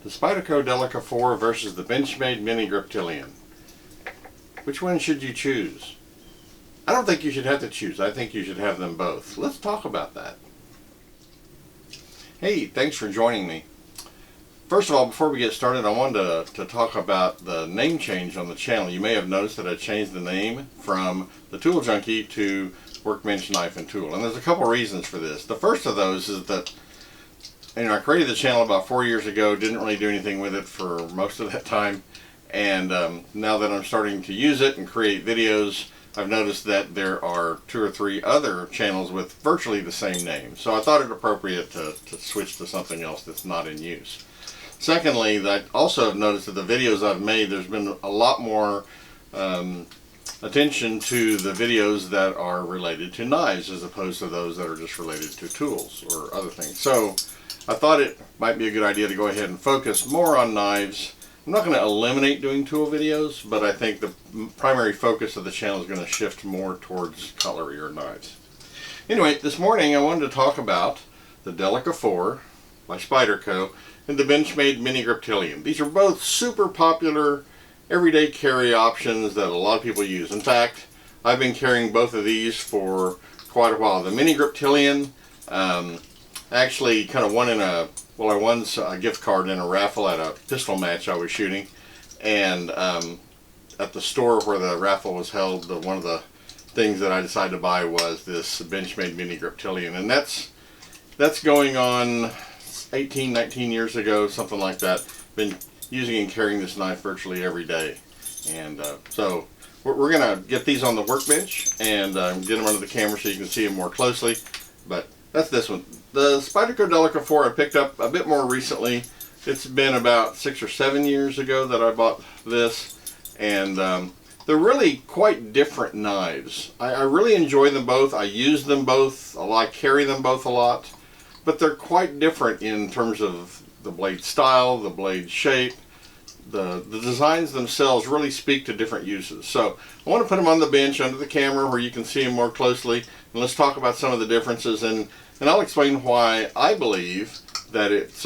The Spyderco Delica 4 versus the Benchmade Mini-Griptillian. Which one should you choose? I don't think you should have to choose. I think you should have them both. Let's talk about that. Hey, thanks for joining me. First of all, before we get started, I wanted to talk about the name change on the channel. You may have noticed that I changed the name from the Tool Junkie to Workbench Knife and Tool. And there's a couple reasons for this. The first of those is that I created the channel about 4 years ago, didn't really do anything with it for most of that time, and now that I'm starting to use it and create videos, I've noticed that there are 2 or 3 other channels with virtually the same name. So I thought it appropriate to switch to something else that's not in use. Secondly, I also have noticed that the videos I've made, there's been a lot more attention to the videos that are related to knives as opposed to those that are just related to tools or other things. So I thought it might be a good idea to go ahead and focus more on knives. I'm not going to eliminate doing tool videos, but I think the primary focus of the channel is going to shift more towards cutlery or knives. Anyway, this morning I wanted to talk about the Delica 4 by Spyderco and the Benchmade Mini-Griptillian. These are both super popular everyday carry options that a lot of people use. In fact, I've been carrying both of these for quite a while. The Mini-Griptillian actually kind of won I won a gift card in a raffle at a pistol match I was shooting, and at the store where the raffle was held, one of the things that I decided to buy was this Benchmade Mini-Griptillian, and that's going on 18, 19 years ago, something like that. Been using and carrying this knife virtually every day, and so we're gonna get these on the workbench and get them under the camera so you can see them more closely. But that's this one. The Spyderco Delica 4 I picked up a bit more recently. It's been about 6 or 7 years ago that I bought this, and they're really quite different knives. I really enjoy them both. I use them both a lot, carry them both a lot, but they're quite different in terms of the blade style, the blade shape. The designs themselves really speak to different uses. So I want to put them on the bench under the camera where you can see them more closely, and let's talk about some of the differences, and I'll explain why I believe that it's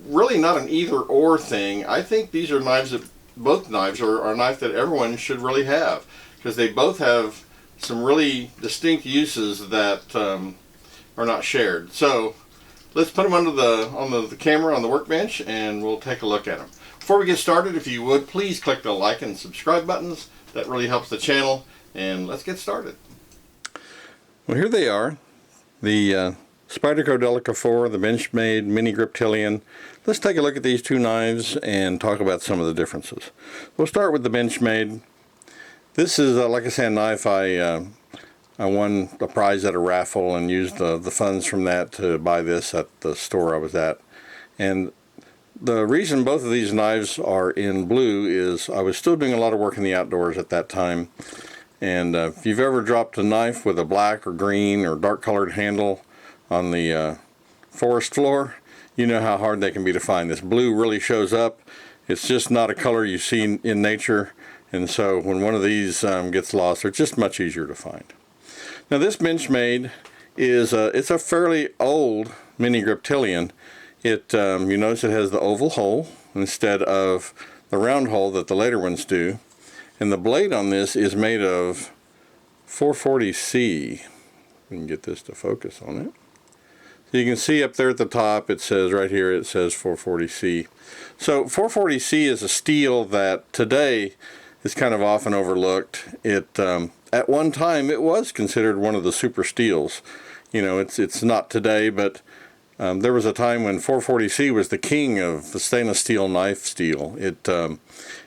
really not an either-or thing. I think these are knives that, both knives are a knife that everyone should really have, because they both have some really distinct uses that are not shared. So let's put them on the camera on the workbench, and we'll take a look at them. Before we get started, if you would, please click the like and subscribe buttons. That really helps the channel, and let's get started. Well, here they are. The Spyderco Delica 4, the Benchmade Mini-Griptillian. Let's take a look at these two knives and talk about some of the differences. We'll start with the Benchmade. This is, like I said, a knife I won a prize at a raffle and used the funds from that to buy this at the store I was at. And the reason both of these knives are in blue is I was still doing a lot of work in the outdoors at that time. And if you've ever dropped a knife with a black or green or dark colored handle on the forest floor, you know how hard they can be to find. This blue really shows up. It's just not a color you see in nature, and so when one of these gets lost, they're just much easier to find. Now this Benchmade is it's a fairly old Mini-Griptillian. You notice it has the oval hole instead of the round hole that the later ones do. And the blade on this is made of 440C. We can get this to focus on it. So you can see up there at the top, it says right here, it says 440C. So 440C is a steel that today is kind of often overlooked. At one time it was considered one of the super steels. You know, it's not today, but there was a time when 440C was the king of the stainless steel knife steel.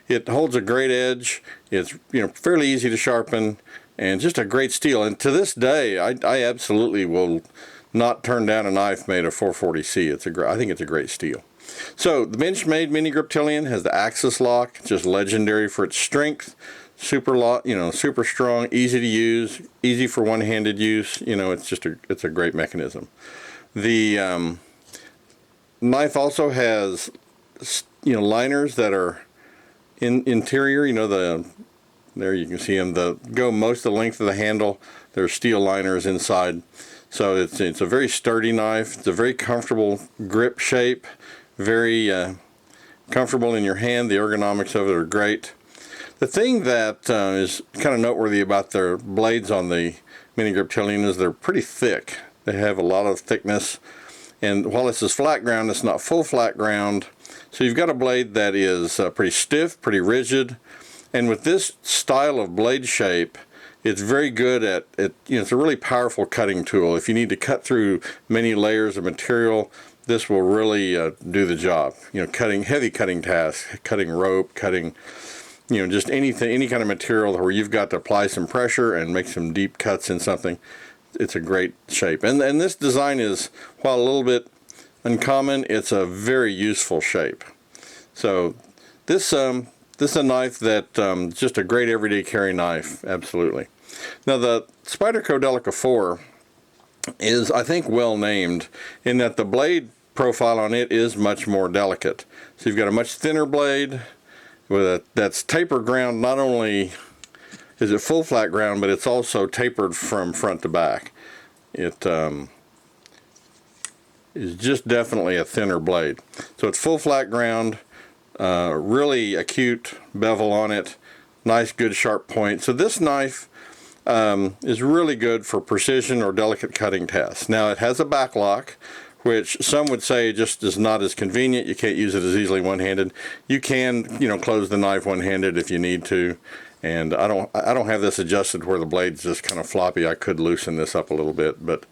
It holds a great edge. It's fairly easy to sharpen, and just a great steel. And to this day, I absolutely will not turn down a knife made of 440C. I think it's a great steel. So the Benchmade Mini-Griptillian has the axis lock, just legendary for its strength. Super strong, easy to use, easy for one-handed use. It's a great mechanism. The knife also has liners that are interior. There you can see them. Go most of the length of the handle. There's steel liners inside. So it's a very sturdy knife. It's a very comfortable grip shape. Very comfortable in your hand. The ergonomics of it are great. The thing that is kind of noteworthy about their blades on the Mini-Griptillian is they're pretty thick. They have a lot of thickness, and while this is flat ground, it's not full flat ground. So you've got a blade that is pretty stiff, pretty rigid, and with this style of blade shape, it's very good at it's a really powerful cutting tool. If you need to cut through many layers of material, this will really do the job. Cutting heavy cutting tasks, cutting rope, cutting just anything, any kind of material where you've got to apply some pressure and make some deep cuts in something. It's a great shape, and this design is, while a little bit uncommon, it's a very useful shape. So this is a knife that just a great everyday carry knife, absolutely. Now the Spyderco Delica 4 is, I think, well named in that the blade profile on it is much more delicate. So you've got a much thinner blade that's taper ground. Not only is it full flat ground, but it's also tapered from front to back. It is just definitely a thinner blade. So it's full flat ground, really acute bevel on it, nice good sharp point. So this knife is really good for precision or delicate cutting tasks. Now it has a back lock, which some would say just is not as convenient. You can't use it as easily one-handed. You can, close the knife one-handed if you need to. And I don't have this adjusted where the blade's just kind of floppy. I could loosen this up a little bit, but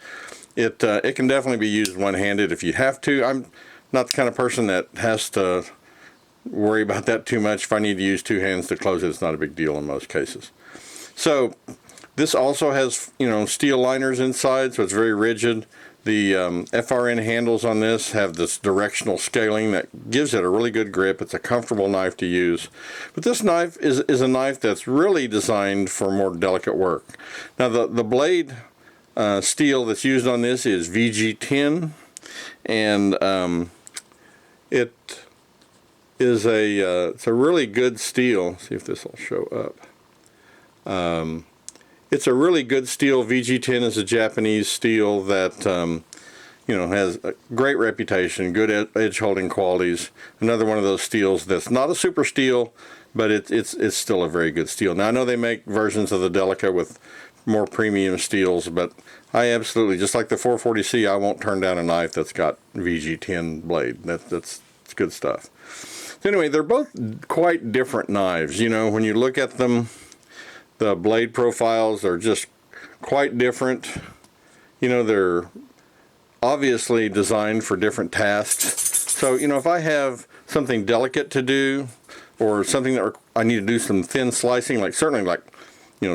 it can definitely be used one-handed if you have to. I'm not the kind of person that has to worry about that too much. If I need to use two hands to close it, it's not a big deal in most cases. So this also has steel liners inside, so it's very rigid. The FRN handles on this have this directional scaling that gives it a really good grip. It's a comfortable knife to use. But this knife is a knife that's really designed for more delicate work. Now the blade steel that's used on this is VG10, and it is it's a really good steel. Let's see if this will show up. It's a really good steel. VG10 is a Japanese steel that has a great reputation, good edge holding qualities. Another one of those steels that's not a super steel, but it's still a very good steel. Now I know they make versions of the Delica with more premium steels, but I absolutely, just like the 440C, I won't turn down a knife that's got VG10 blade. That's good stuff. So anyway, they're both quite different knives. When you look at them, the blade profiles are just quite different. They're obviously designed for different tasks. So, if I have something delicate to do, or something that I need to do some thin slicing, certainly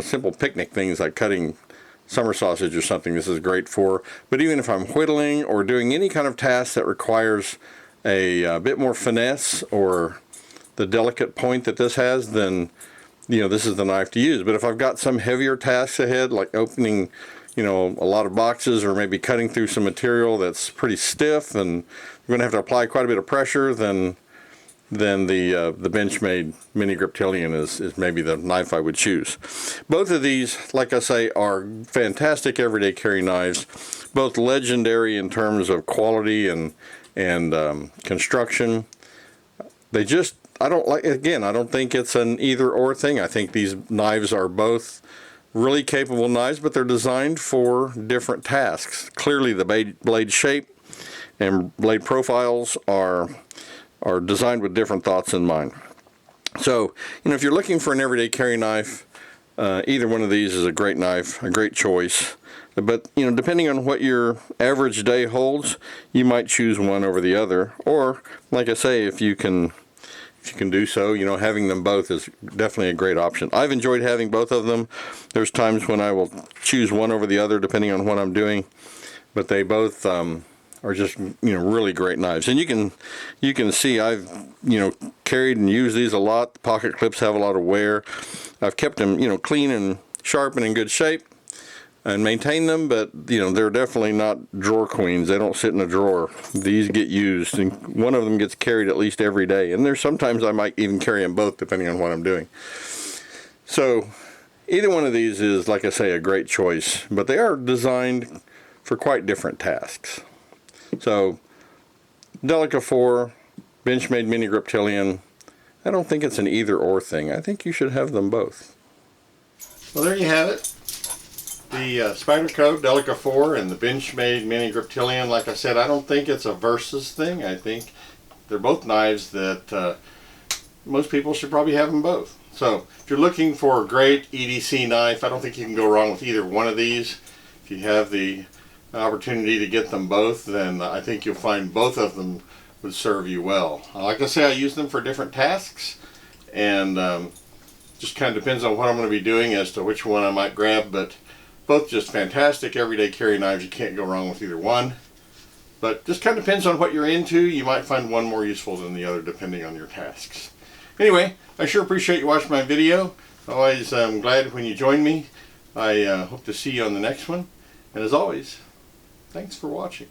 simple picnic things like cutting summer sausage or something, this is great for. But even if I'm whittling or doing any kind of task that requires a bit more finesse or the delicate point that this has, then this is the knife to use. But if I've got some heavier tasks ahead, like opening, a lot of boxes, or maybe cutting through some material that's pretty stiff and we're going to have to apply quite a bit of pressure, then the Benchmade Mini-Griptillian is maybe the knife I would choose. Both of these, like I say, are fantastic everyday carry knives, both legendary in terms of quality and construction. I don't think it's an either or thing. I think these knives are both really capable knives, but they're designed for different tasks. Clearly the blade shape and blade profiles are designed with different thoughts in mind. So, if you're looking for an everyday carry knife, either one of these is a great knife, a great choice. But, depending on what your average day holds, you might choose one over the other. Or, like I say, if you can do so, having them both is definitely a great option. I've enjoyed having both of them. There's times when I will choose one over the other depending on what I'm doing, but they both are just really great knives. And you can see I've carried and used these a lot. The pocket clips have a lot of wear. I've kept them clean and sharp and in good shape and maintain them, but they're definitely not drawer queens. They don't sit in a drawer. These get used, and one of them gets carried at least every day, and there's sometimes I might even carry them both depending on what I'm doing. So either one of these is, like I say, a great choice, but they are designed for quite different tasks. So Delica 4, Benchmade Mini-Griptillian, I don't think it's an either-or thing. I think you should have them both. Well, there you have it. The Spyderco Delica 4 and the Benchmade Mini-Griptillian. Like I said, I don't think it's a versus thing. I think they're both knives that most people should probably have them both. So if you're looking for a great EDC knife, I don't think you can go wrong with either one of these. If you have the opportunity to get them both, then I think you'll find both of them would serve you well. Like I say, I use them for different tasks, and just kind of depends on what I'm going to be doing as to which one I might grab, but both just fantastic everyday carry knives. You can't go wrong with either one. But just kind of depends on what you're into. You might find one more useful than the other depending on your tasks. Anyway, I sure appreciate you watching my video. Always glad when you join me. I hope to see you on the next one. And as always, thanks for watching.